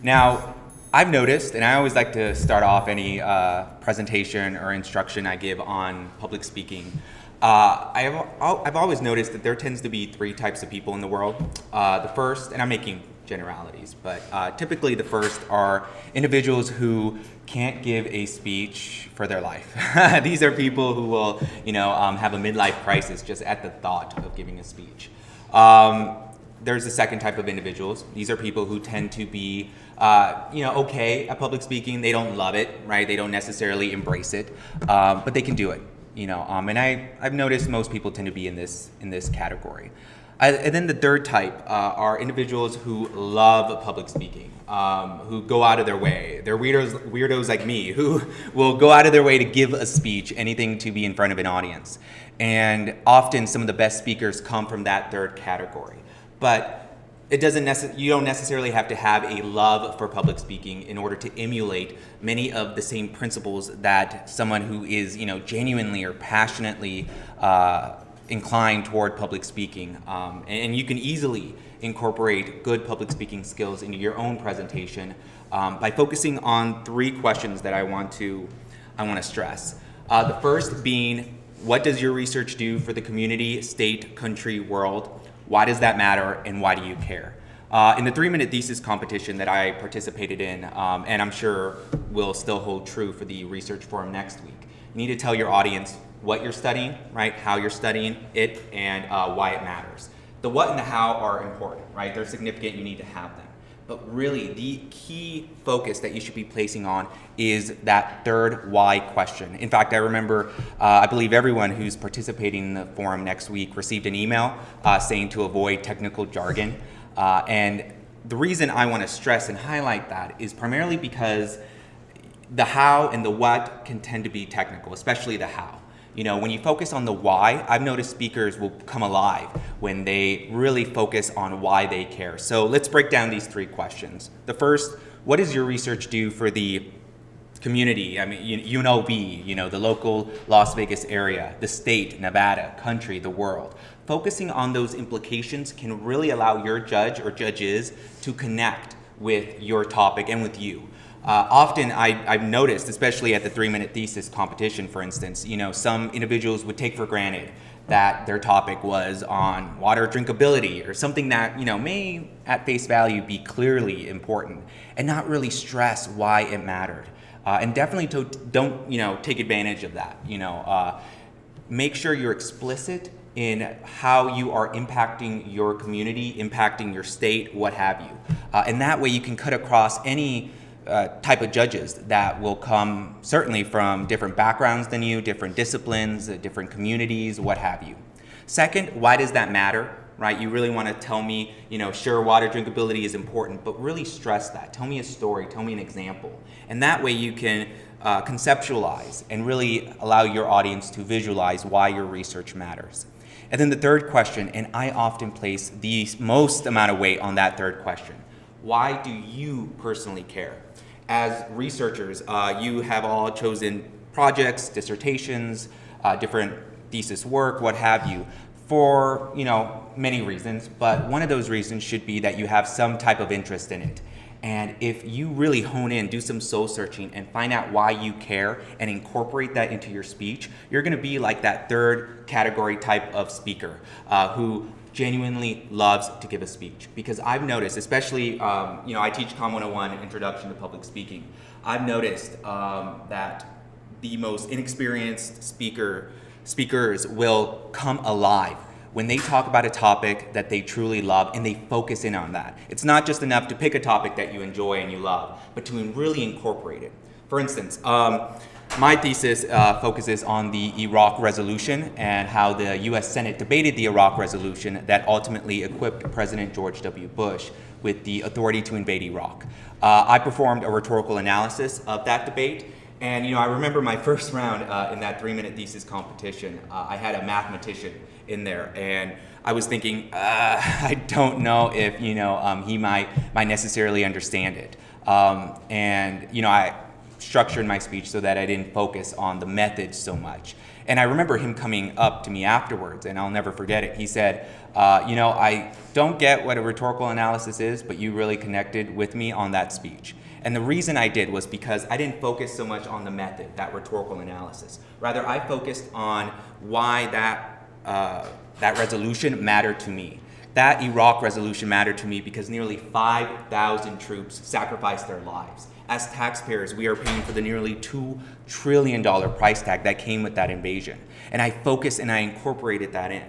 Now, I've noticed, and I always like to start off any presentation or instruction I give on public speaking. I've always noticed that there tends to be three types of people in the world. The first, and I'm making generalities, but typically the first are individuals who can't give a speech for their life. These are people who will, have a midlife crisis just at the thought of giving a speech. There's the second type of individuals. These are people who tend to be, okay at public speaking. They don't love it, right? They don't necessarily embrace it, but they can do it. And I've noticed most people tend to be in this category. And then the third type are individuals who love public speaking, who go out of their way. They're weirdos like me who will go out of their way to give a speech, anything to be in front of an audience. And often some of the best speakers come from that third category. But you don't necessarily have to have a love for public speaking in order to emulate many of the same principles that someone who is, genuinely or passionately inclined toward public speaking. And you can easily incorporate good public speaking skills into your own presentation by focusing on three questions that I want to stress. The first being, what does your research do for the community, state, country, world? Why does that matter, and why do you care? In the 3-minute thesis competition that I participated in, and I'm sure will still hold true for the research forum next week, you need to tell your audience what you're studying, right? How you're studying it, and why it matters. The what and the how are important, right? They're significant, you need to have them. But really, the key focus that you should be placing on is that third why question. In fact, I remember, I believe everyone who's participating in the forum next week received an email saying to avoid technical jargon. And the reason I want to stress and highlight that is primarily because the how and the what can tend to be technical, especially the how. When you focus on the why, I've noticed speakers will come alive when they really focus on why they care. So let's break down these three questions. The first, what does your research do for the community? I mean, UNLV, the local Las Vegas area, the state, Nevada, country, the world. Focusing on those implications can really allow your judge or judges to connect with your topic and with you. Often I've noticed, especially at the 3-minute thesis competition, for instance, some individuals would take for granted that their topic was on water drinkability or something that, may at face value be clearly important and not really stress why it mattered. And definitely don't, take advantage of that. Make sure you're explicit in how you are impacting your community, impacting your state, what have you. And that way you can cut across any type of judges that will come certainly from different backgrounds than you, different disciplines, different communities, what have you. Second, why does that matter, right? You really want to tell me, sure, water drinkability is important, but really stress that. Tell me a story, tell me an example. And that way you can conceptualize and really allow your audience to visualize why your research matters. And then the third question, and I often place the most amount of weight on that third question. Why do you personally care? As researchers, you have all chosen projects, dissertations, different thesis work, what have you, for many reasons, but one of those reasons should be that you have some type of interest in it. And if you really hone in, do some soul searching, and find out why you care and incorporate that into your speech, you're going to be like that third category type of speaker who genuinely loves to give a speech. Because I've noticed, especially, I teach Com 101, Introduction to Public Speaking. I've noticed that the most inexperienced speakers will come alive when they talk about a topic that they truly love and they focus in on that. It's not just enough to pick a topic that you enjoy and you love, but to really incorporate it. For instance, my thesis focuses on the Iraq resolution and how the U.S. Senate debated the Iraq resolution that ultimately equipped President George W. Bush with the authority to invade Iraq. I performed a rhetorical analysis of that debate, and I remember my first round in that 3-minute thesis competition. I had a mathematician in there, and I was thinking, I don't know if he might necessarily understand it, and I structured my speech so that I didn't focus on the method so much. And I remember him coming up to me afterwards, and I'll never forget it. He said, I don't get what a rhetorical analysis is, but you really connected with me on that speech. And the reason I did was because I didn't focus so much on the method, that rhetorical analysis. Rather, I focused on why that resolution mattered to me. That Iraq resolution mattered to me because nearly 5,000 troops sacrificed their lives. As taxpayers, we are paying for the nearly $2 trillion price tag that came with that invasion. And I focused and I incorporated that in.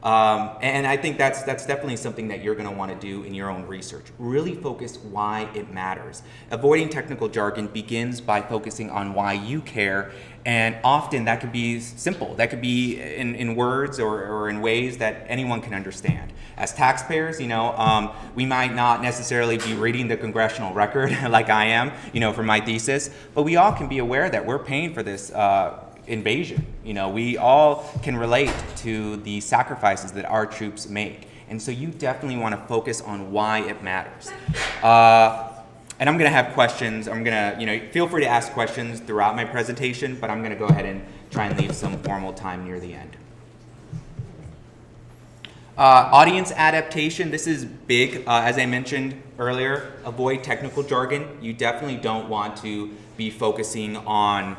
And I think that's definitely something that you're going to want to do in your own research. Really focus why it matters. Avoiding technical jargon begins by focusing on why you care, and often that could be simple. That could be in words or in ways that anyone can understand. As taxpayers, we might not necessarily be reading the congressional record like I am, for my thesis, but we all can be aware that we're paying for this invasion. We all can relate to the sacrifices that our troops make. And so you definitely want to focus on why it matters. And I'm going to have questions. I'm going to, feel free to ask questions throughout my presentation, but I'm going to go ahead and try and leave some formal time near the end. Audience adaptation, this is big. As I mentioned earlier, avoid technical jargon. You definitely don't want to be focusing on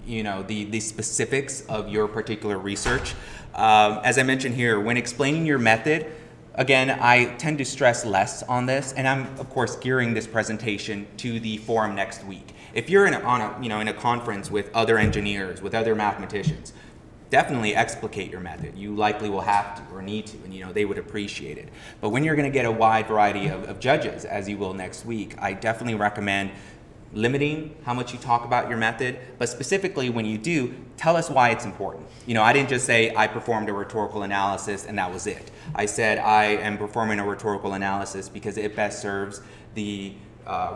the specifics of your particular research. As I mentioned here, when explaining your method, again, I tend to stress less on this, and I'm of course gearing this presentation to the forum next week. If you're in a conference with other engineers, with other mathematicians, definitely explicate your method. You likely will have to or need to, and they would appreciate it. But when you're going to get a wide variety of judges, as you will next week, I definitely recommend limiting how much you talk about your method, but specifically when you do, tell us why it's important. I didn't just say I performed a rhetorical analysis and that was it. I said I am performing a rhetorical analysis because it best serves the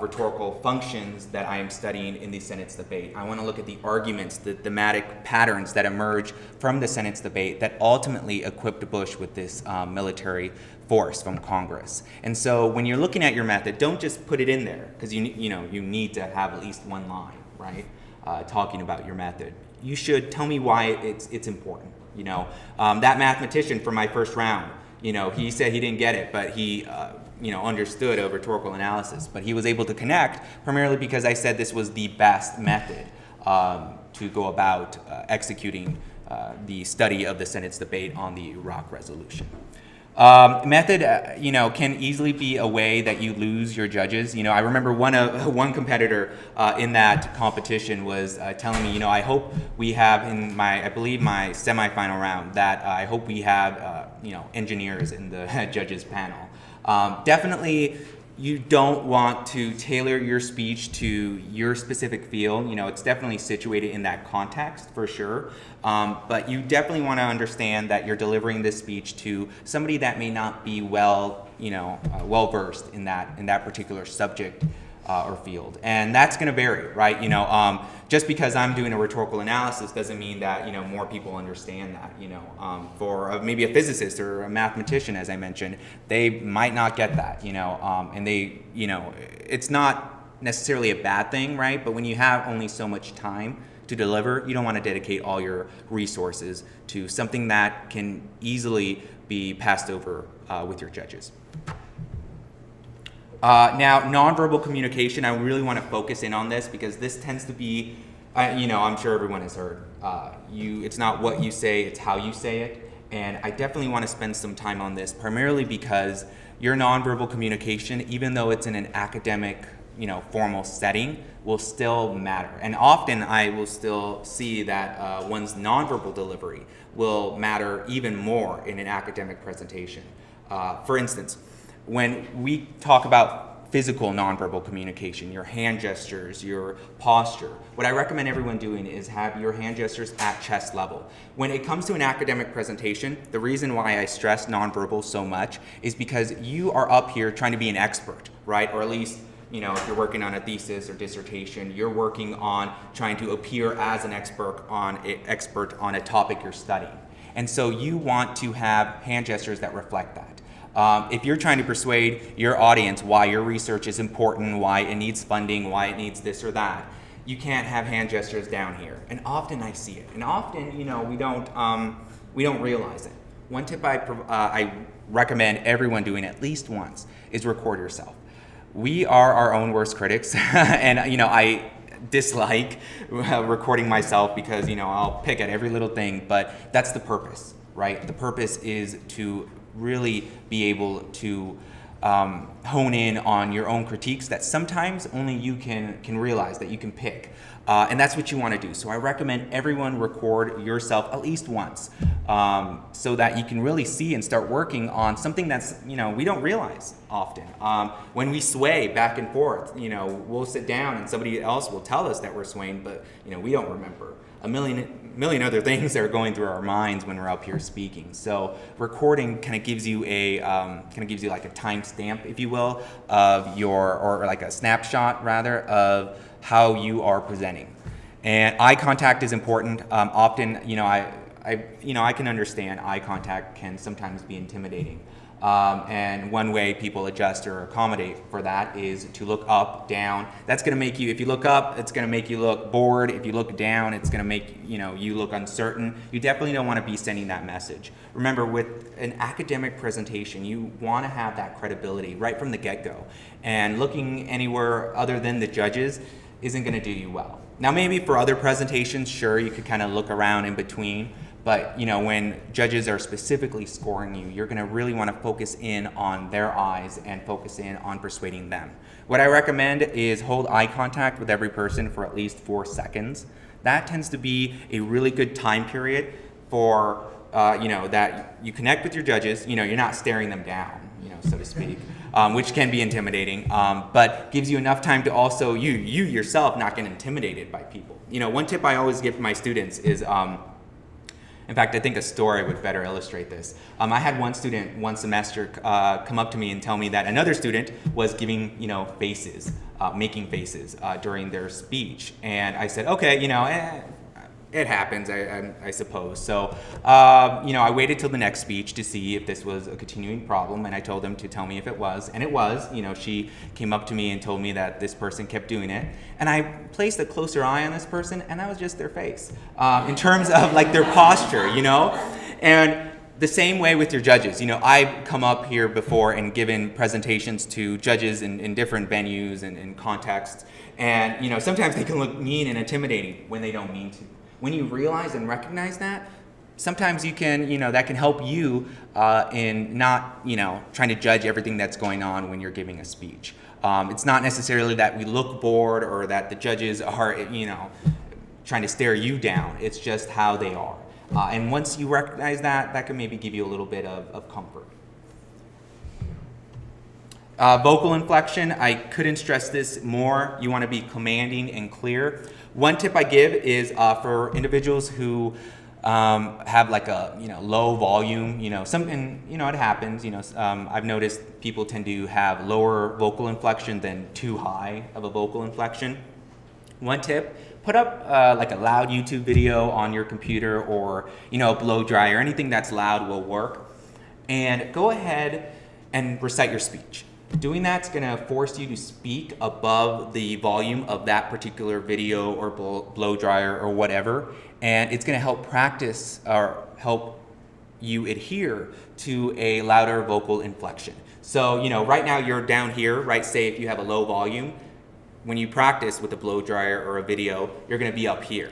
rhetorical functions that I am studying in the Senate's debate. I want to look at the arguments, the thematic patterns that emerge from the Senate's debate that ultimately equipped Bush with this military force from Congress. And so when you're looking at your method, don't just put it in there because you need to have at least one line, right? Talking about your method. You should tell me why it's important. That mathematician from my first round, he said he didn't get it, but he understood a rhetorical analysis, but he was able to connect primarily because I said this was the best method to go about executing the study of the Senate's debate on the Iraq resolution. Method, can easily be a way that you lose your judges. I remember one competitor in that competition was telling me, I hope we have in my semifinal round that I hope we have, engineers in the judges panel. Definitely, you don't want to tailor your speech to your specific field. It's definitely situated in that context for sure. But you definitely want to understand that you're delivering this speech to somebody that may not be well versed in that particular subject or field, and that's going to vary, right? Just because I'm doing a rhetorical analysis doesn't mean that more people understand that. For maybe a physicist or a mathematician, as I mentioned, they might not get that. And they, it's not necessarily a bad thing, right? But when you have only so much time to deliver, you don't want to dedicate all your resources to something that can easily be passed over with your judges. Now, nonverbal communication, I really want to focus in on this because this tends to be, I'm sure everyone has heard, it's not what you say, it's how you say it. And I definitely want to spend some time on this, primarily because your nonverbal communication, even though it's in an academic, formal setting, will still matter. And often I will still see that one's nonverbal delivery will matter even more in an academic presentation. For instance, when we talk about physical nonverbal communication, your hand gestures, your posture, what I recommend everyone doing is have your hand gestures at chest level. When it comes to an academic presentation, the reason why I stress nonverbal so much is because you are up here trying to be an expert, right? Or at least, if you're working on a thesis or dissertation, you're working on trying to appear as an expert on a topic you're studying. And so you want to have hand gestures that reflect that. If you're trying to persuade your audience why your research is important, why it needs funding, why it needs this or that, you can't have hand gestures down here. And often I see it. And often, we don't realize it. One tip I recommend everyone doing at least once is record yourself. We are our own worst critics, and I dislike recording myself because I'll pick at every little thing, but that's the purpose, right? The purpose is to really be able to hone in on your own critiques that sometimes only you can realize, that you can pick. And that's what you want to do. So I recommend everyone record yourself at least once, so that you can really see and start working on something that's, we don't realize often. When we sway back and forth, we'll sit down and somebody else will tell us that we're swaying, but we don't remember a million other things that are going through our minds when we're up here speaking. So recording kind of gives you like a time stamp, if you will, of or like a snapshot rather of how you are presenting. And eye contact is important. Often, I can understand eye contact can sometimes be intimidating. And one way people adjust or accommodate for that is to look up, down. That's going to make you, if you look up, it's going to make you look bored. If you look down, it's going to make you look uncertain. You definitely don't want to be sending that message. Remember, with an academic presentation, you want to have that credibility right from the get-go. And looking anywhere other than the judges isn't going to do you well. Now, maybe for other presentations, sure, you could kind of look around in between. But when judges are specifically scoring you, you're going to really want to focus in on their eyes and focus in on persuading them. What I recommend is hold eye contact with every person for at least 4 seconds. That tends to be a really good time period for that you connect with your judges. You're not staring them down, so to speak, which can be intimidating, but gives you enough time to also you yourself not get intimidated by people. One tip I always give my students is. In fact, I think a story would better illustrate this. I had one student one semester come up to me and tell me that another student was giving, faces, making faces during their speech. And I said, okay, it happens, I suppose. So, I waited till the next speech to see if this was a continuing problem, and I told them to tell me if it was, and it was. She came up to me and told me that this person kept doing it, and I placed a closer eye on this person, and that was just their face, in terms of like their posture, and the same way with your judges. I've come up here before and given presentations to judges in different venues and in contexts, and sometimes they can look mean and intimidating when they don't mean to. When you realize and recognize that, sometimes you can, that can help you in not, trying to judge everything that's going on when you're giving a speech. It's not necessarily that we look bored or that the judges are, trying to stare you down. It's just how they are. And once you recognize that, that can maybe give you a little bit of comfort. Vocal inflection, I couldn't stress this more. You want to be commanding and clear. One tip I give is for individuals who have like a low volume, something, it happens. I've noticed people tend to have lower vocal inflection than too high of a vocal inflection. One tip: put up like a loud YouTube video on your computer, or a blow dryer, anything that's loud will work. And go ahead and recite your speech. Doing that's going to force you to speak above the volume of that particular video or blow dryer or whatever, and it's going to help practice or help you adhere to a louder vocal inflection. So, right now you're down here, right? Say if you have a low volume, when you practice with a blow dryer or a video, you're going to be up here.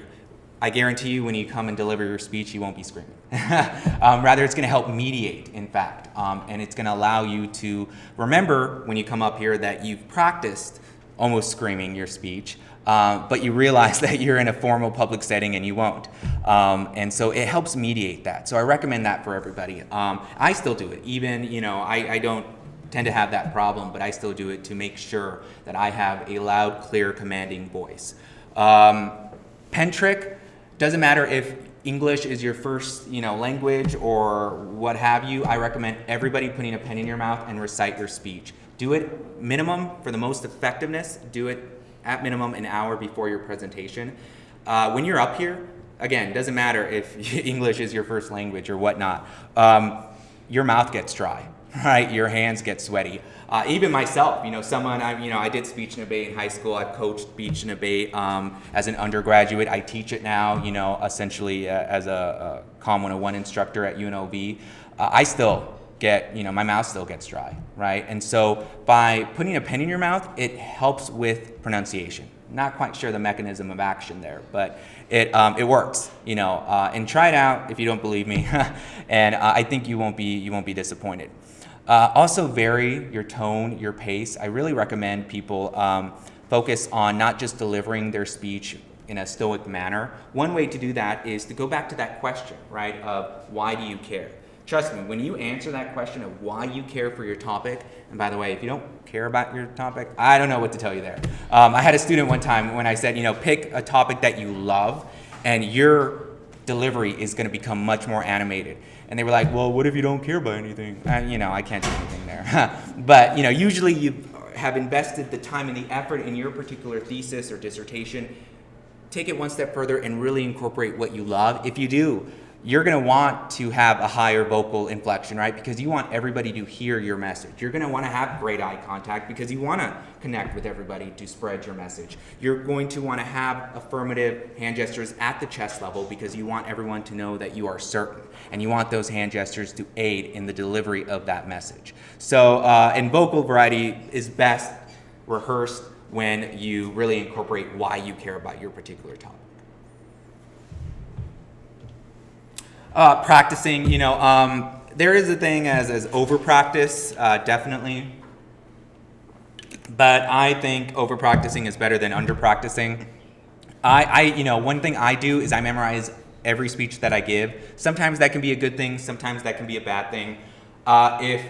I guarantee you when you come and deliver your speech, you won't be screaming. Rather, it's going to help mediate, in fact, and it's going to allow you to remember when you come up here that you've practiced almost screaming your speech, but you realize that you're in a formal public setting and you won't. And so it helps mediate that. So I recommend that for everybody. I still do it. Even, I don't tend to have that problem, but I still do it to make sure that I have a loud, clear, commanding voice. Pen trick. Doesn't matter if English is your first, language or what have you. I recommend everybody putting a pen in your mouth and recite your speech. Do it minimum for the most effectiveness. Do it at minimum an hour before your presentation. When you're up here, again, doesn't matter if English is your first language or whatnot. Your mouth gets dry. right? Your hands get sweaty. Even myself, I did speech and debate in high school. I've coached speech and debate as an undergraduate. I teach it now, essentially as a Com 101 instructor at UNLV. I still get, my mouth still gets dry, right? And so by putting a pen in your mouth, it helps with pronunciation. Not quite sure the mechanism of action there, but it works, and try it out if you don't believe me. And I think you won't be disappointed. Also vary your tone, your pace. I really recommend people focus on not just delivering their speech in a stoic manner. One way to do that is to go back to that question, right, of why do you care? Trust me, when you answer that question of why you care for your topic, and by the way, if you don't care about your topic, I don't know what to tell you there. I had a student one time when I said, pick a topic that you love, and your delivery is going to become much more animated. And they were like, well, what if you don't care about anything? I can't do anything there. But, usually you have invested the time and the effort in your particular thesis or dissertation. Take it one step further and really incorporate what you love. If you do, you're going to want to have a higher vocal inflection, right? Because you want everybody to hear your message. You're going to want to have great eye contact because you want to connect with everybody to spread your message. You're going to want to have affirmative hand gestures at the chest level because you want everyone to know that you are certain. And you want those hand gestures to aid in the delivery of that message. So, and vocal variety is best rehearsed when you really incorporate why you care about your particular topic. Practicing, there is a thing as over practice, definitely. But I think over practicing is better than under practicing. One thing I do is I memorize every speech that I give. Sometimes that can be a good thing, sometimes that can be a bad thing. If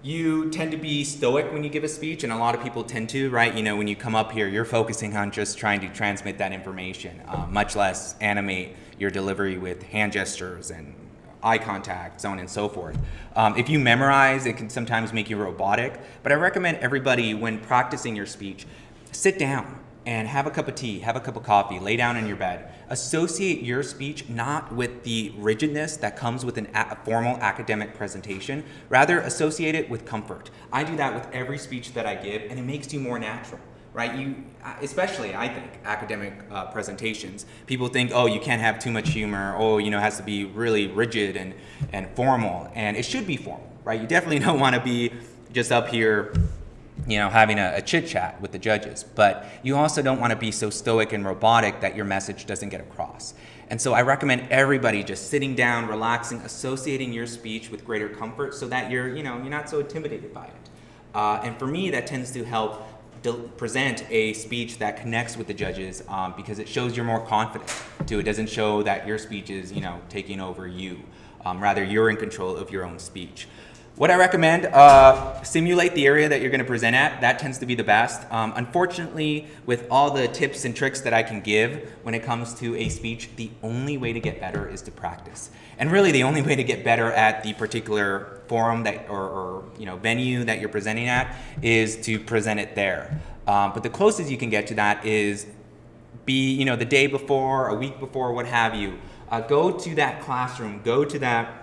you tend to be stoic when you give a speech, and a lot of people tend to, right? When you come up here, you're focusing on just trying to transmit that information, much less animate your delivery with hand gestures and eye contact, so on and so forth. If you memorize, it can sometimes make you robotic, but I recommend everybody, when practicing your speech, sit down and have a cup of tea, have a cup of coffee, lay down in your bed. Associate your speech not with the rigidness that comes with a formal academic presentation, rather associate it with comfort. I do that with every speech that I give, and it makes you more natural, right? Especially, I think, academic presentations. People think, oh, you can't have too much humor, it has to be really rigid and formal, and it should be formal, right? You definitely don't want to be just up here having a chit chat with the judges, but you also don't want to be so stoic and robotic that your message doesn't get across. And so I recommend everybody just sitting down, relaxing, associating your speech with greater comfort so that you're not so intimidated by it. And for me, that tends to help present a speech that connects with the judges because it shows you're more confident too. It doesn't show that your speech is, taking over you. Rather, you're in control of your own speech. What I recommend, simulate the area that you're going to present at. That tends to be the best. Unfortunately, with all the tips and tricks that I can give when it comes to a speech, the only way to get better is to practice. And really, the only way to get better at the particular forum that or venue that you're presenting at is to present it there. But the closest you can get to that is be the day before, a week before, what have you. Go to that classroom, go to that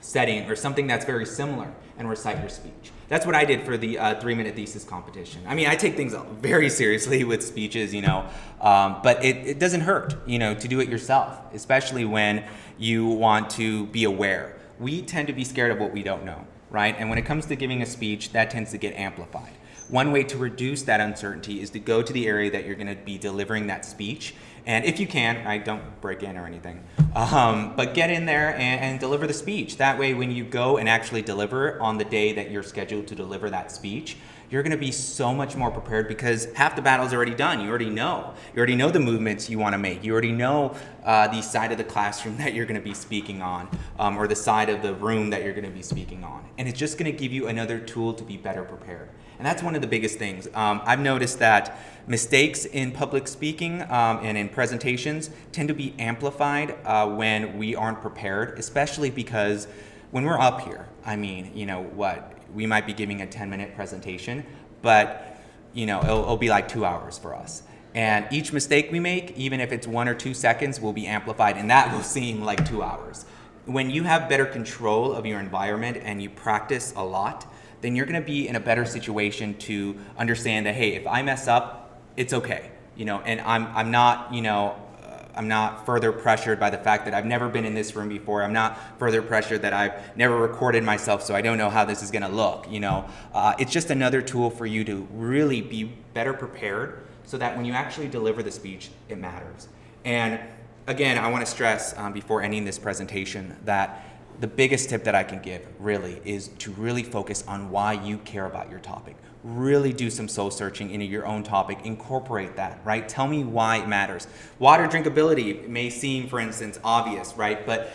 setting or something that's very similar and recite your speech. That's what I did for the 3-minute thesis competition. I mean, I take things very seriously with speeches, but it doesn't hurt, to do it yourself, especially when you want to be aware. We tend to be scared of what we don't know, right? And when it comes to giving a speech, that tends to get amplified. One way to reduce that uncertainty is to go to the area that you're going to be delivering that speech. And if you can, right, don't break in or anything, but get in there and deliver the speech. That way, when you go and actually deliver on the day that you're scheduled to deliver that speech, you're going to be so much more prepared because half the battle's already done. You already know. You already know the movements you want to make. You already know the side of the classroom that you're going to be speaking on, or the side of the room that you're going to be speaking on. And it's just going to give you another tool to be better prepared. And that's one of the biggest things. I've noticed that mistakes in public speaking and in presentations tend to be amplified when we aren't prepared, especially because when we're up here, we might be giving a 10-minute presentation, but it'll be like 2 hours for us. And each mistake we make, even if it's 1 or 2 seconds, will be amplified, and that will seem like 2 hours. when you have better control of your environment and you practice a lot, then you're going to be in a better situation to understand that, hey, if I mess up, it's okay, and I'm not, I'm not further pressured by the fact that I've never been in this room before. I'm not further pressured that I've never recorded myself, so I don't know how this is going to look. It's just another tool for you to really be better prepared so that when you actually deliver the speech, it matters. And again, I want to stress before ending this presentation that the biggest tip that I can give really is to really focus on why you care about your topic. Really do some soul searching into your own topic, incorporate that, right? Tell me why it matters. Water drinkability may seem, for instance, obvious, right? But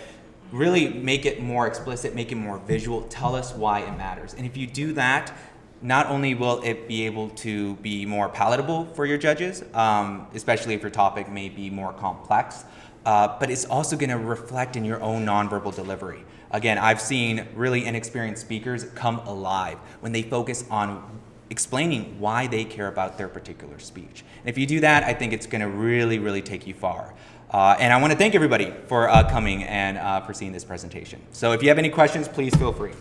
really make it more explicit, make it more visual, tell us why it matters. And if you do that, not only will it be able to be more palatable for your judges, especially if your topic may be more complex, but it's also going to reflect in your own nonverbal delivery. Again, I've seen really inexperienced speakers come alive when they focus on explaining why they care about their particular speech. And if you do that, I think it's going to really, really take you far. And I want to thank everybody for coming and for seeing this presentation. So if you have any questions, please feel free.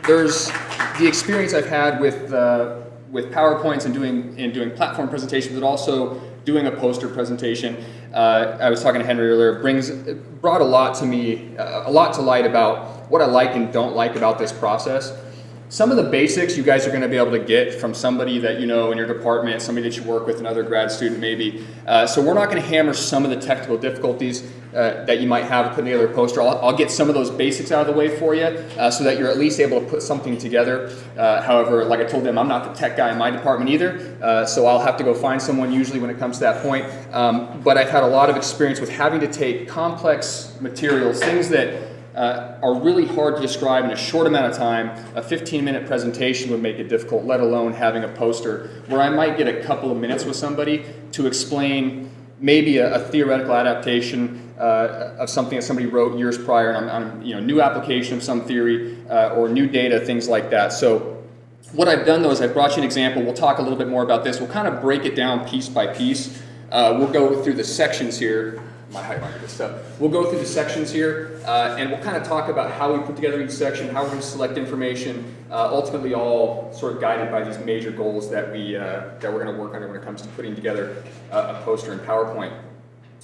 There's the experience I've had with PowerPoints and doing platform presentations, but also doing a poster presentation. I was talking to Henry earlier. Brought a lot to me, a lot to light about what I like and don't like about this process. Some of the basics you guys are going to be able to get from somebody that you know in your department, somebody that you work with, another grad student maybe. So we're not going to hammer some of the technical difficulties that you might have putting together a poster. I'll get some of those basics out of the way for you so that you're at least able to put something together. However, like I told them, I'm not the tech guy in my department either, so I'll have to go find someone usually when it comes to that point. But I've had a lot of experience with having to take complex materials, things that are really hard to describe in a short amount of time. A 15-minute presentation would make it difficult, let alone having a poster where I might get a couple of minutes with somebody to explain maybe a theoretical adaptation of something that somebody wrote years prior on new application of some theory or new data, things like that. So what I've done though is I've brought you an example. We'll talk a little bit more about this. We'll kind of break it down piece by piece. We'll go through the sections here. My height marker this stuff. We'll go through the sections here and we'll kind of talk about how we put together each section, how we're going to select information, ultimately all sort of guided by these major goals that we're going to work on when it comes to putting together a poster in PowerPoint.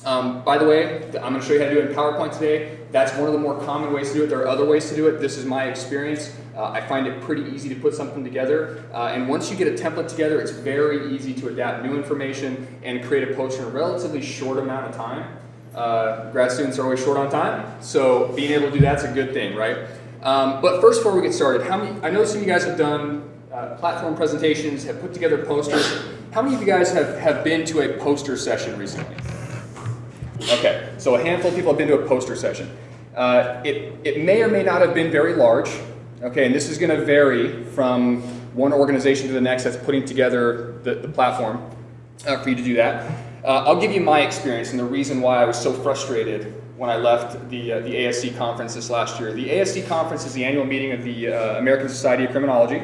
By the way, I'm going to show you how to do it in PowerPoint today. That's one of the more common ways to do it. There are other ways to do it. This is my experience. I find it pretty easy to put something together. And once you get a template together, it's very easy to adapt new information and create a poster in a relatively short amount of time. Grad students are always short on time, so being able to do that's a good thing, right? But first, before we get started, I know some of you guys have done platform presentations, have put together posters. How many of you guys have been to a poster session recently? Okay, so a handful of people have been to a poster session. It may or may not have been very large, okay, and this is going to vary from one organization to the next that's putting together the platform for you to do that. I'll give you my experience and the reason why I was so frustrated when I left the ASC conference this last year. The ASC conference is the annual meeting of the American Society of Criminology.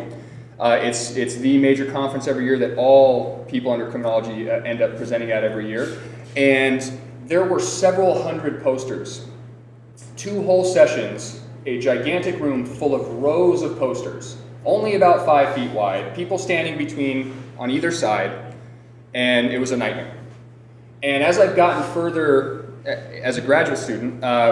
It's the major conference every year that all people under criminology end up presenting at every year. And there were several hundred posters, 2 whole sessions, a gigantic room full of rows of posters, only about 5 feet wide, people standing between on either side, and it was a nightmare. And as I've gotten further as a graduate student, I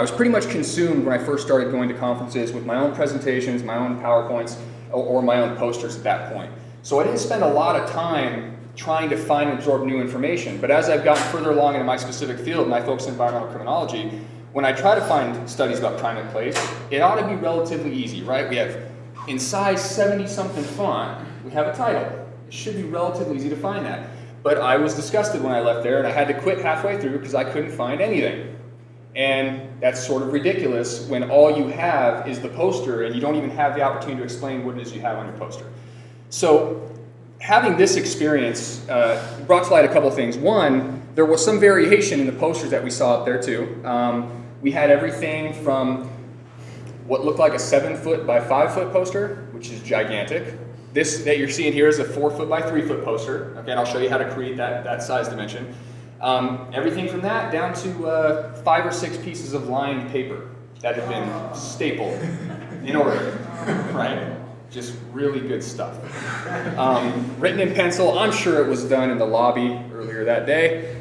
was pretty much consumed when I first started going to conferences with my own presentations, my own PowerPoints, or my own posters at that point. So I didn't spend a lot of time trying to find and absorb new information. But as I've gotten further along in my specific field, and I focus on environmental criminology, when I try to find studies about time and place, it ought to be relatively easy, right? We have, in size 70-something font, we have a title. It should be relatively easy to find that. But I was disgusted when I left there, and I had to quit halfway through because I couldn't find anything. And that's sort of ridiculous when all you have is the poster and you don't even have the opportunity to explain what it is you have on your poster. So having this experience brought to light a couple of things. One, there was some variation in the posters that we saw up there too. We had everything from what looked like a 7-foot by 5-foot poster, which is gigantic. This that you're seeing here is a 4-foot by 3-foot poster. Okay, and I'll show you how to create that size dimension. Everything from that down to 5 or 6 pieces of lined paper. that had been stapled in order, right? Just really good stuff. Written in pencil. I'm sure it was done in the lobby earlier that day.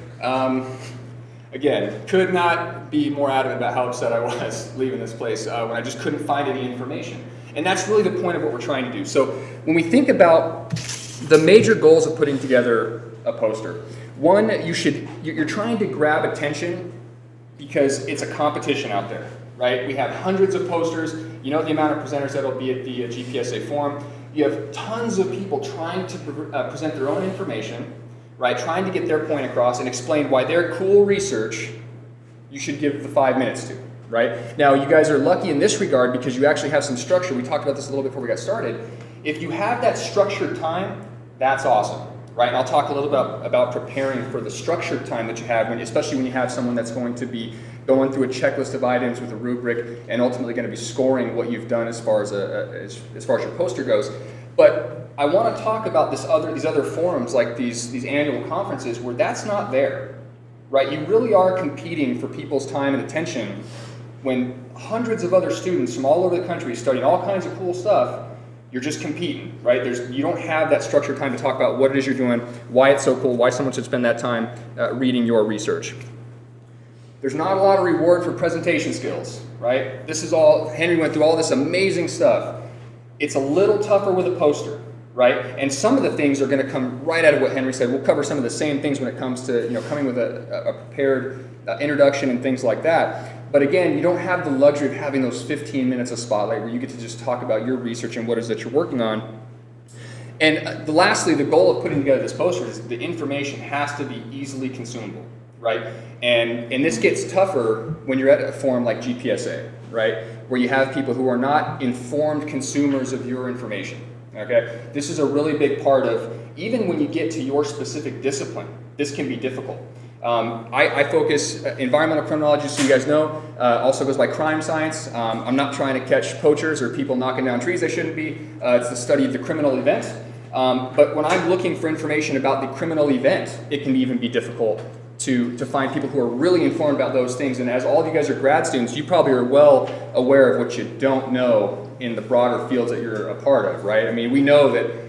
Again, could not be more adamant about how upset I was leaving this place when I just couldn't find any information. And that's really the point of what we're trying to do. So when we think about the major goals of putting together a poster, one, you're trying to grab attention because it's a competition out there, right? We have hundreds of posters. You know the amount of presenters that will be at the GPSA forum. You have tons of people trying to present their own information, right? Trying to get their point across and explain why their cool research you should give the 5 minutes to, right? Now, you guys are lucky in this regard because you actually have some structure. We talked about this a little bit before we got started. If you have that structured time, that's awesome, right? And I'll talk a little bit about preparing for the structured time that you have, especially when you have someone that's going to be going through a checklist of items with a rubric and ultimately going to be scoring what you've done as far as your poster goes. But I want to talk about these other forums like these annual conferences where that's not there, right? You really are competing for people's time and attention when hundreds of other students from all over the country studying all kinds of cool stuff. You're just competing, right? You don't have that structured time to talk about what it is you're doing, why it's so cool, why someone should spend that time reading your research. There's not a lot of reward for presentation skills, right? Henry went through all this amazing stuff. It's a little tougher with a poster, right? And some of the things are going to come right out of what Henry said. We'll cover some of the same things when it comes to coming with a prepared introduction and things like that. But again, you don't have the luxury of having those 15 minutes of spotlight where you get to just talk about your research and what it is that you're working on. And lastly, the goal of putting together this poster is the information has to be easily consumable, right? And this gets tougher when you're at a forum like GPSA, right? Where you have people who are not informed consumers of your information, okay? This is a really big part of, even when you get to your specific discipline, this can be difficult. I focus environmental criminology, so you guys know, also goes by crime science. I'm not trying to catch poachers or people knocking down trees they shouldn't be. It's the study of the criminal event. But when I'm looking for information about the criminal event, it can even be difficult to find people who are really informed about those things. And as all of you guys are grad students, you probably are well aware of what you don't know in the broader fields that you're a part of, right? I mean, we know that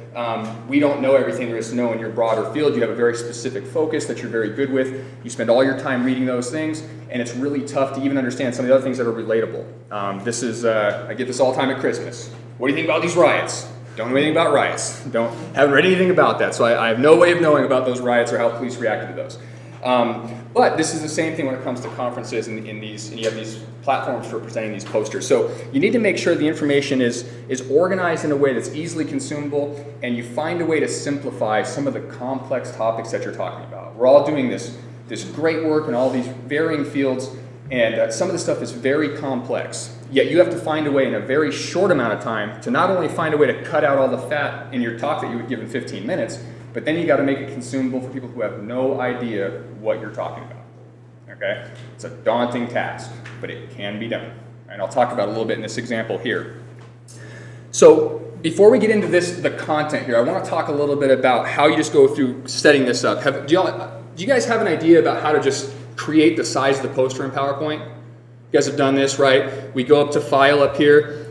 we don't know everything there is to know in your broader field. You have a very specific focus that you're very good with. You spend all your time reading those things, and it's really tough to even understand some of the other things that are relatable. I get this all the time at Christmas. What do you think about these riots? Don't know anything about riots. Haven't read anything about that, so I have no way of knowing about those riots or how police reacted to those. But this is the same thing when it comes to conferences and you have these platforms for presenting these posters. So you need to make sure the information is organized in a way that's easily consumable, and you find a way to simplify some of the complex topics that you're talking about. We're all doing this great work in all these varying fields, and some of the stuff is very complex. Yet you have to find a way in a very short amount of time to not only find a way to cut out all the fat in your talk that you would give in 15 minutes, but then you got to make it consumable for people who have no idea what you're talking about, okay? It's a daunting task, but it can be done. And I'll talk about it a little bit in this example here. So before we get into the content here, I want to talk a little bit about how you just go through setting this up. Do you guys have an idea about how to just create the size of the poster in PowerPoint? You guys have done this, right? We go up to File up here.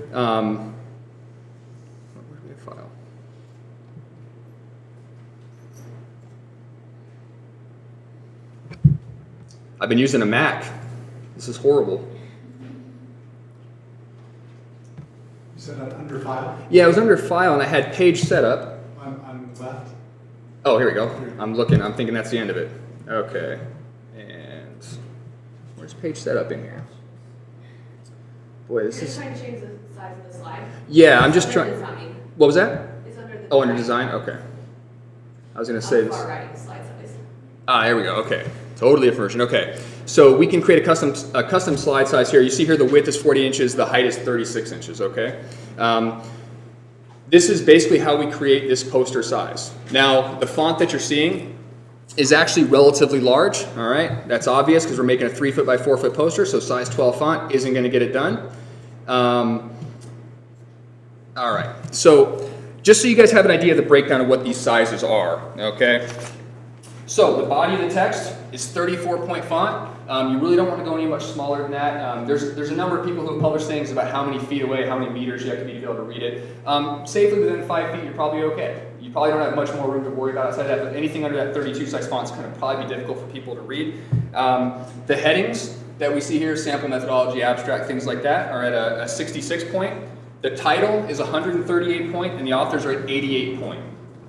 I've been using a Mac. This is horrible. You said that under File? Yeah, it was under File, and I had Page Setup. On left? Oh, here we go. I'm thinking that's the end of it. Okay. And where's Page Setup in here? Boy, this is... You're trying to change the size of the slide? Yeah, I'm just trying... Design. What was that? It's under the under design? Okay. I was going to say this... Far right, slide size. Here we go. Okay. Totally different version. Okay. So we can create a custom slide size here. You see here the width is 40 inches, the height is 36 inches, okay? This is basically how we create this poster size. Now, the font that you're seeing is actually relatively large, all right? That's obvious because we're making a 3 foot by 4 foot poster, so size 12 font isn't going to get it done. All right. So just so you guys have an idea of the breakdown of what these sizes are, okay? So the body of the text is 34-point font. You really don't want to go any much smaller than that. There's a number of people who have published things about how many feet away, how many meters you have to be able to read it. Safely within 5 feet, you're probably okay. You probably don't have much more room to worry about outside that, but anything under that 32 size font is going to probably be difficult for people to read. The headings that we see here, sample methodology, abstract, things like that, are at a 66 point. The title is 138 point, and the authors are at 88 point.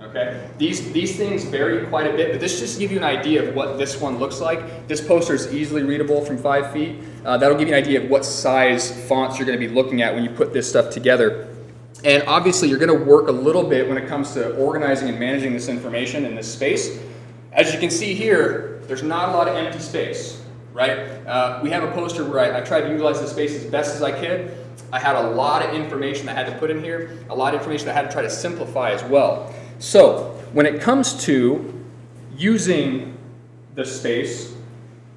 Okay? These things vary quite a bit, but this just to give you an idea of what this one looks like. This poster is easily readable from 5 feet. That'll give you an idea of what size fonts you're going to be looking at when you put this stuff together. And obviously, you're going to work a little bit when it comes to organizing and managing this information in this space. As you can see here, there's not a lot of empty space, right? We have a poster where I tried to utilize the space as best as I could. I had a lot of information I had to put in here, a lot of information I had to try to simplify as well. So when it comes to using the space,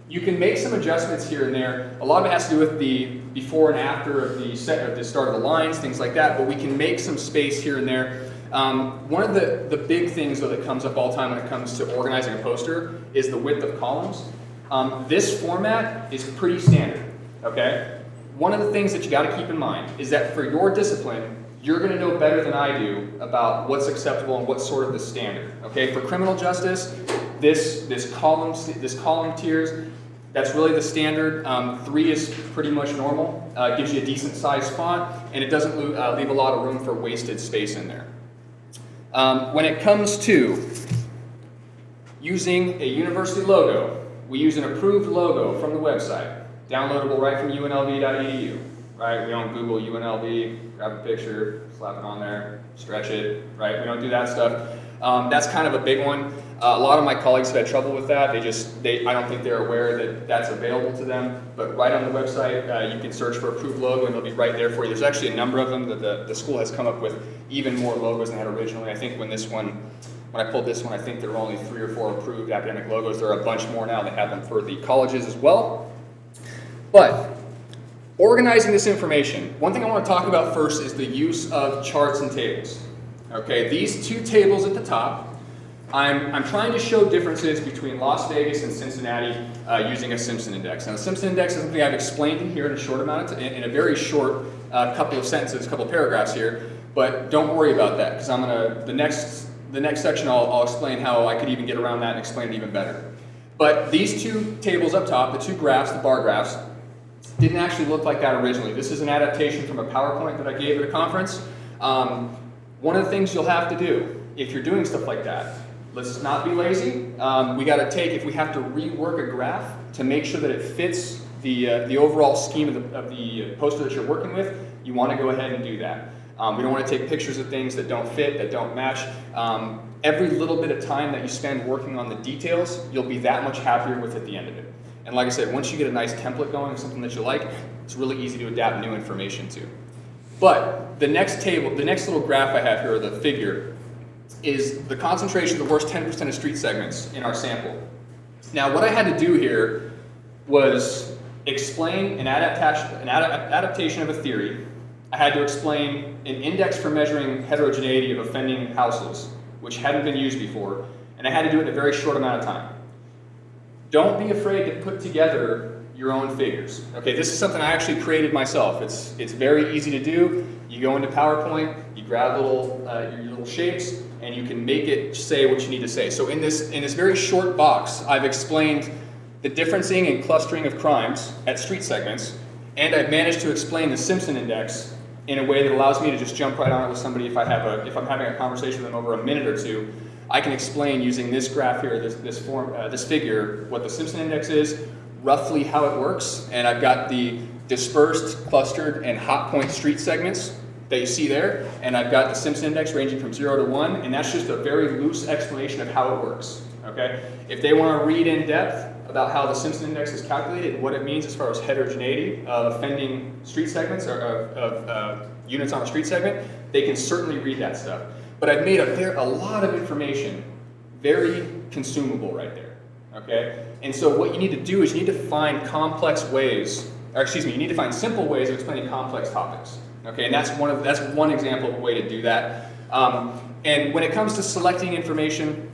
you can make some adjustments here and there. A lot of it has to do with the before and after of the start of the lines, things like that, but we can make some space here and there. One of the big things though that comes up all the time when it comes to organizing a poster is the width of columns. This format is pretty standard, okay? One of the things that you got to keep in mind is that for your discipline, you're going to know better than I do about what's acceptable and what's sort of the standard. Okay, for criminal justice, this column tiers, that's really the standard. 3 is pretty much normal. It gives you a decent sized font, and it doesn't leave a lot of room for wasted space in there. When it comes to using a university logo, we use an approved logo from the website, downloadable right from UNLV.edu. Right? We don't Google UNLV, grab a picture, slap it on there, stretch it, right? We don't do that stuff. That's kind of a big one. A lot of my colleagues have had trouble with that. I don't think they're aware that that's available to them. But right on the website, you can search for approved logo and it'll be right there for you. There's actually a number of them that the school has come up with even more logos than they had originally. I think when I pulled this one, I think there were only 3 or 4 approved academic logos. There are a bunch more now. They have them for the colleges as well. But organizing this information, one thing I want to talk about first is the use of charts and tables. Okay, these 2 tables at the top, I'm trying to show differences between Las Vegas and Cincinnati using a Simpson index. Now, the Simpson index is something I've explained in here in a short amount, in a very short couple of sentences, couple of paragraphs here. But don't worry about that, because I'm gonna the next section I'll explain how I could even get around that and explain it even better. But these 2 tables up top, the 2 graphs, the bar graphs, didn't actually look like that originally. This is an adaptation from a PowerPoint that I gave at a conference. One of the things you'll have to do if you're doing stuff like that, let's not be lazy. We got to take, if we have to rework a graph to make sure that it fits the overall scheme of the poster that you're working with, you want to go ahead and do that. We don't want to take pictures of things that don't fit, that don't match. Every little bit of time that you spend working on the details, you'll be that much happier with at the end of it. And like I said, once you get a nice template going, something that you like, it's really easy to adapt new information to. But the next table, the next little graph I have here, or the figure, is the concentration of the worst 10% of street segments in our sample. Now, what I had to do here was explain an adaptation of a theory. I had to explain an index for measuring heterogeneity of offending houses, which hadn't been used before, and I had to do it in a very short amount of time. Don't be afraid to put together your own figures. Okay, this is something I actually created myself. It's very easy to do. You go into PowerPoint, you grab your little shapes, and you can make it say what you need to say. So in this very short box, I've explained the differencing and clustering of crimes at street segments, and I've managed to explain the Simpson index in a way that allows me to just jump right on it with somebody if I'm having a conversation with them over a minute or two. I can explain using this graph here, this figure, what the Simpson index is, roughly how it works, and I've got the dispersed, clustered, and hot point street segments that you see there, and I've got the Simpson index ranging from 0 to 1, and that's just a very loose explanation of how it works. Okay? If they want to read in depth about how the Simpson index is calculated and what it means as far as heterogeneity of offending street segments or of units on a street segment, they can certainly read that stuff. But I've made a lot of information very consumable right there, okay? And so what you need to do is you need to find you need to find simple ways of explaining complex topics, okay? And that's one example of a way to do that. And when it comes to selecting information,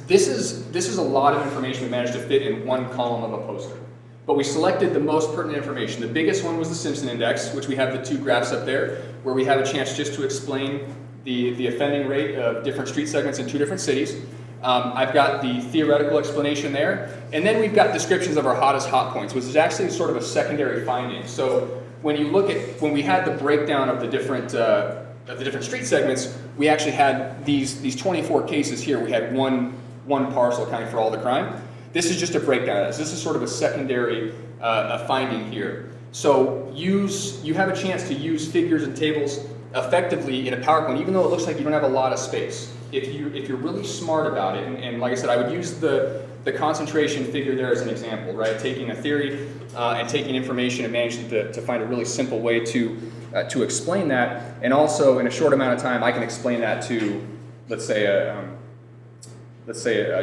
This is a lot of information we managed to fit in one column of a poster. But we selected the most pertinent information. The biggest one was the Simpson Index, which we have the 2 graphs up there, where we have a chance just to explain the offending rate of different street segments in 2 different cities. I've got the theoretical explanation there, and then we've got descriptions of our hottest hot points, which is actually sort of a secondary finding. So when we had the breakdown of the different street segments, we actually had these 24 cases here. We had one parcel accounting for all the crime. This is just a breakdown of this. This is sort of a secondary finding here. So you have a chance to use figures and tables effectively in a PowerPoint, even though it looks like you don't have a lot of space. If you're really smart about it, and like I said, I would use the concentration figure there as an example, right? Taking a theory and taking information and managing to find a really simple way to explain that, and also in a short amount of time, I can explain that to, let's say a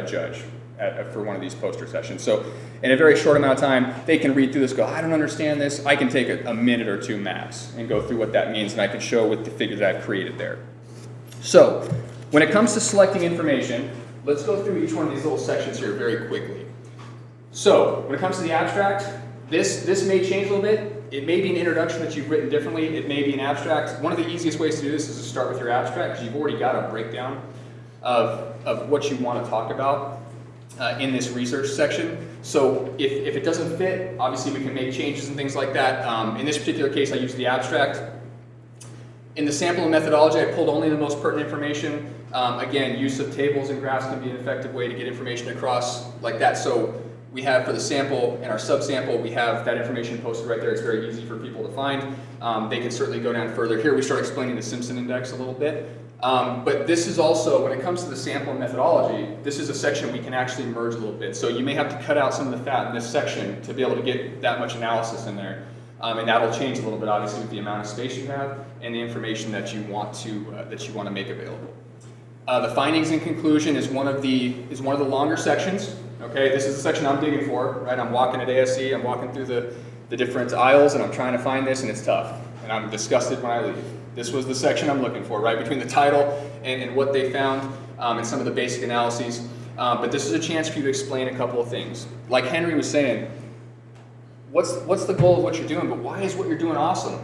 judge for one of these poster sessions. So in a very short amount of time, they can read through this, go, I don't understand this. I can take a minute or 2 max and go through what that means, and I can show with the figures that I've created there. So when it comes to selecting information, let's go through each one of these little sections here very quickly. So when it comes to the abstract, this may change a little bit. It may be an introduction that you've written differently. It may be an abstract. One of the easiest ways to do this is to start with your abstract, because you've already got a breakdown of what you want to talk about in this research section. So if it doesn't fit, obviously we can make changes and things like that. In this particular case, I used the abstract. In the sample and methodology, I pulled only the most pertinent information. Again, use of tables and graphs can be an effective way to get information across like that. So we have for the sample and our subsample, we have that information posted right there. It's very easy for people to find. They can certainly go down further. Here we start explaining the Simpson Index a little bit. But this is also, when it comes to the sample and methodology, this is a section we can actually merge a little bit. So you may have to cut out some of the fat in this section to be able to get that much analysis in there. And that'll change a little bit, obviously, with the amount of space you have and the information that you want to make available. The findings and conclusion is one of the longer sections. Okay, this is the section I'm digging for. Right, I'm walking at ASC. I'm walking through the different aisles, and I'm trying to find this, and it's tough. And I'm disgusted when I leave. This was the section I'm looking for, right between the title and what they found and some of the basic analyses. But this is a chance for you to explain a couple of things. Like Henry was saying, what's the goal of what you're doing? But why is what you're doing awesome?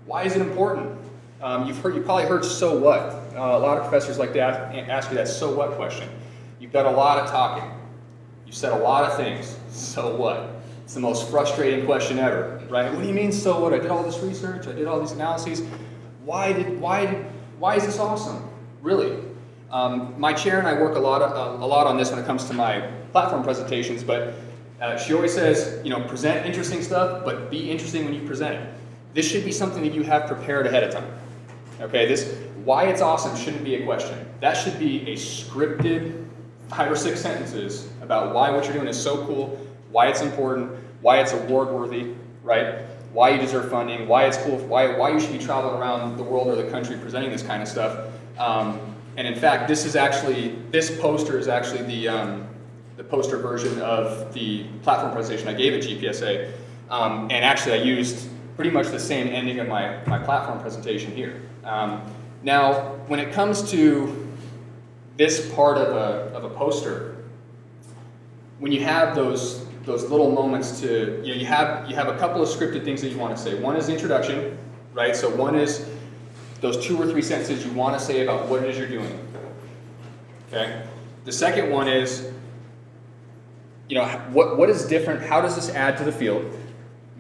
Why is it important? You probably heard "so what." A lot of professors like to ask you that "so what" question. You've done a lot of talking. You've said a lot of things. So what? It's the most frustrating question ever, right? What do you mean, so what? I did all this research. I did all these analyses. Why is this awesome? Really? My chair and I work a lot on this when it comes to my platform presentations, but she always says, present interesting stuff, but be interesting when you present it. This should be something that you have prepared ahead of time. Okay, why it's awesome shouldn't be a question. That should be a scripted 5 or 6 sentences about why what you're doing is so cool, why it's important, why it's award-worthy, right? Why you deserve funding, why it's cool, why you should be traveling around the world or the country presenting this kind of stuff. And in fact, this poster is actually the poster version of the platform presentation I gave at GPSA. And actually I used pretty much the same ending of my platform presentation here. Now, when it comes to this part of a poster, when you have those little moments to, you have a couple of scripted things that you want to say. One is introduction, right? So one is those 2 or 3 sentences you want to say about what it is you're doing. Okay. The second one is, what is different? How does this add to the field?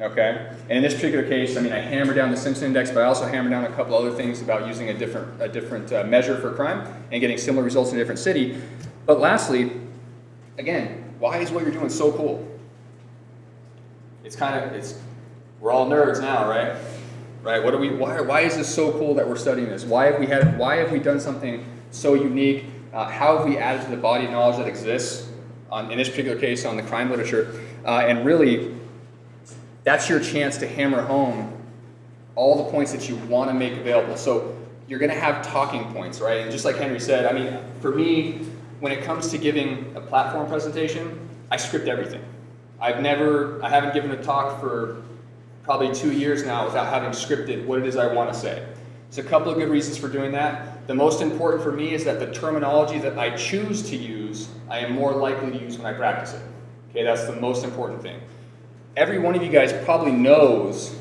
Okay. And in this particular case, I hammer down the Simpson Index, but I also hammer down a couple other things about using a different measure for crime and getting similar results in a different city. But lastly, again, why is what you're doing so cool? We're all nerds now, right? Right? Why is this so cool that we're studying this? Why have we done something so unique? How have we added to the body of knowledge that exists in this particular case on the crime literature? And really, that's your chance to hammer home all the points that you want to make available. So you're going to have talking points, right? And just like Henry said, for me, when it comes to giving a platform presentation, I script everything. I haven't given a talk for probably 2 years now without having scripted what it is I want to say. There's a couple of good reasons for doing that. The most important for me is that the terminology that I choose to use, I am more likely to use when I practice it. Okay, that's the most important thing. Every one of you guys probably knows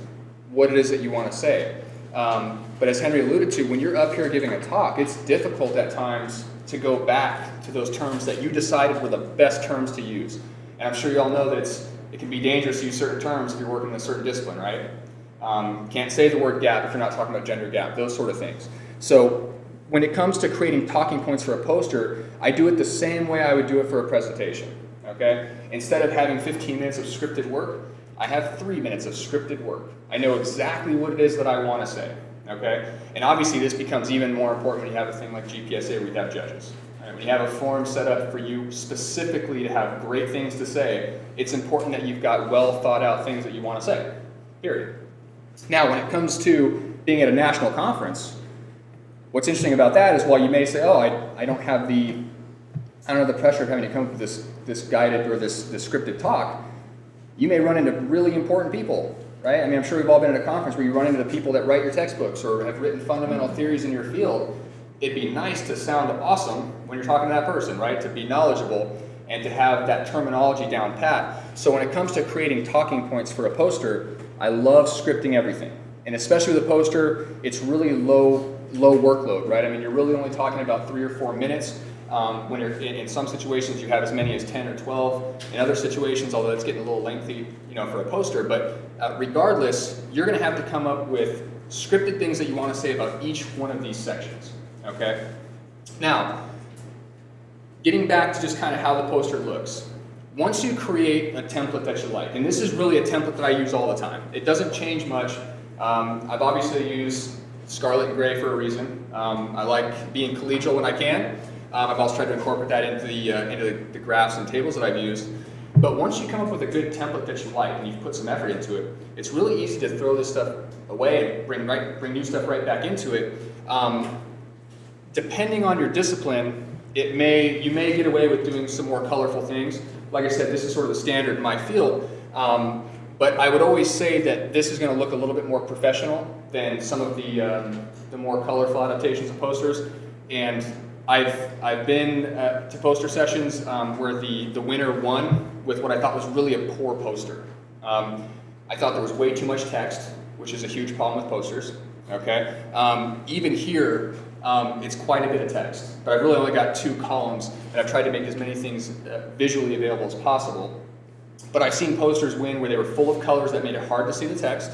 what it is that you want to say. But as Henry alluded to, when you're up here giving a talk, it's difficult at times to go back to those terms that you decided were the best terms to use. And I'm sure you all know that it can be dangerous to use certain terms if you're working in a certain discipline, right? Can't say the word gap if you're not talking about gender gap, those sort of things. So when it comes to creating talking points for a poster, I do it the same way I would do it for a presentation, okay? Instead of having 15 minutes of scripted work, I have 3 minutes of scripted work. I know exactly what it is that I want to say, okay? And obviously this becomes even more important when you have a thing like GPSA where you have judges. Right? When you have a forum set up for you specifically to have great things to say, it's important that you've got well thought out things that you want to say, period. Now, when it comes to being at a national conference, what's interesting about that is while you may say, oh, I don't have the pressure of having to come up with this guided or this scripted talk, you may run into really important people, right? I mean, I'm sure we've all been at a conference where you run into the people that write your textbooks or have written fundamental theories in your field. It'd be nice to sound awesome when you're talking to that person, right? To be knowledgeable and to have that terminology down pat. So when it comes to creating talking points for a poster, I love scripting everything. And especially with a poster, it's really low workload, right? I mean, you're really only talking about 3 or 4 minutes. When you're in some situations, you have as many as 10 or 12. In other situations, although it's getting a little lengthy, for a poster, but regardless, you're going to have to come up with scripted things that you want to say about each one of these sections, okay? Now, getting back to just kind of how the poster looks. Once you create a template that you like, and this is really a template that I use all the time. It doesn't change much. I've obviously used scarlet and gray for a reason. I like being collegial when I can. I've also tried to incorporate that into the graphs and tables that I've used. But once you come up with a good template that you like and you've put some effort into it, it's really easy to throw this stuff away and bring new stuff right back into it. Depending on your discipline, you may get away with doing some more colorful things. Like I said, this is sort of the standard in my field. But I would always say that this is going to look a little bit more professional than some of the more colorful adaptations of posters. And I've been to poster sessions where the winner won with what I thought was really a poor poster. I thought there was way too much text, which is a huge problem with posters. Okay, even here, it's quite a bit of text, but I've really only got 2 columns, and I've tried to make as many things visually available as possible. But I've seen posters win where they were full of colors that made it hard to see the text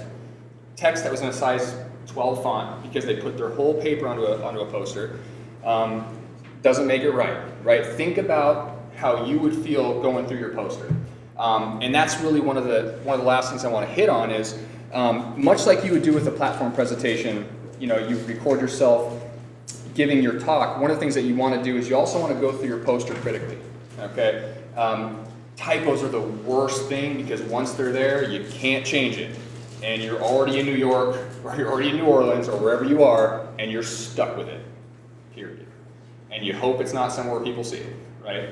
that was in a size 12 font because they put their whole paper onto a poster. Doesn't make it right? Think about how you would feel going through your poster. And that's really one of the last things I want to hit on is, much like you would do with a platform presentation, you record yourself giving your talk. One of the things that you want to do is you also want to go through your poster critically, okay? Typos are the worst thing because once they're there, you can't change it. And you're already in New York, or you're already in New Orleans, or wherever you are, and you're stuck with it, period. And you hope it's not somewhere people see it, right?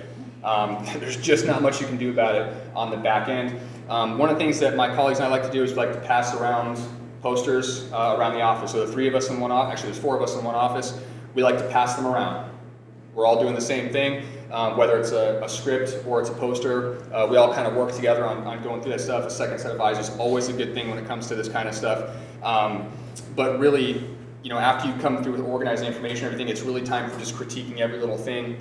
There's just not much you can do about it on the back end. One of the things that my colleagues and I like to do is we like to pass around posters around the office. So the 3 of us in one office, actually there's 4 of us in one office, we like to pass them around. We're all doing the same thing, whether it's a script or it's a poster. We all kind of work together on going through that stuff. A second set of eyes is always a good thing when it comes to this kind of stuff. But really, after you come through with organizing information and everything, it's really time for just critiquing every little thing.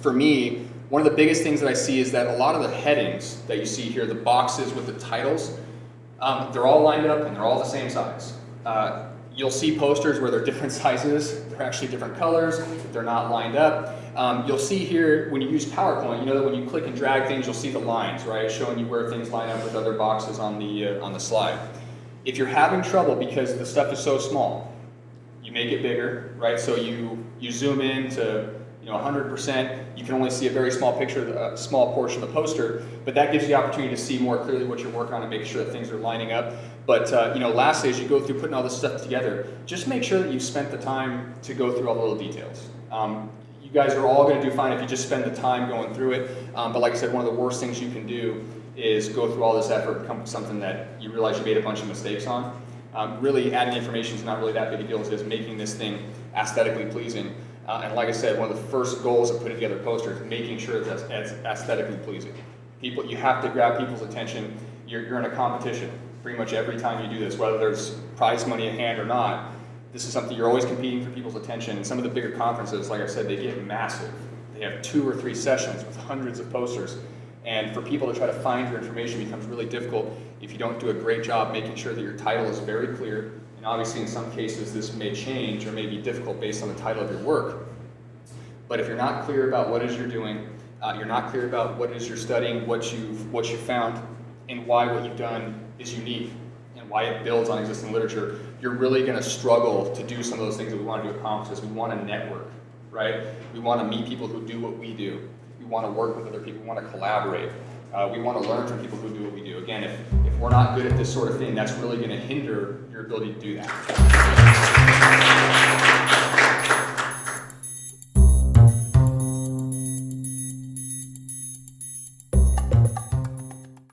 For me, one of the biggest things that I see is that a lot of the headings that you see here, the boxes with the titles, they're all lined up and they're all the same size. You'll see posters where they're different sizes, they're actually different colors, they're not lined up. You'll see here, when you use PowerPoint, you know that when you click and drag things, you'll see the lines, right? Showing you where things line up with other boxes on the slide. If you're having trouble because the stuff is so small, you make it bigger, right? So you zoom in to 100%, you can only see a very small picture, a small portion of the poster, but that gives you the opportunity to see more clearly what you're working on and making sure that things are lining up. But lastly, as you go through putting all this stuff together, just make sure that you've spent the time to go through all the little details. You guys are all going to do fine if you just spend the time going through it, but like I said, one of the worst things you can do is go through all this effort and come up with something that you realize you made a bunch of mistakes on. Really adding information is not really that big a deal as it is making this thing aesthetically pleasing. And like I said, one of the first goals of putting together posters is making sure that it's aesthetically pleasing. People, you have to grab people's attention. You're in a competition pretty much every time you do this, whether there's prize money at hand or not. This is something you're always competing for people's attention. And some of the bigger conferences, like I said, they get massive. They have 2 or 3 sessions with hundreds of posters. And for people to try to find your information becomes really difficult if you don't do a great job making sure that your title is very clear. And obviously in some cases this may change or may be difficult based on the title of your work. But if you're not clear about what it is you're doing, you're not clear about what it is you're studying, what you've found, and why what you've done is unique, and why it builds on existing literature, you're really going to struggle to do some of those things that we want to do at conferences. We want to network, right? We want to meet people who do what we do. We want to work with other people. We want to collaborate. We want to learn from people who do what we do. Again, if we're not good at this sort of thing, that's really going to hinder your ability to do that.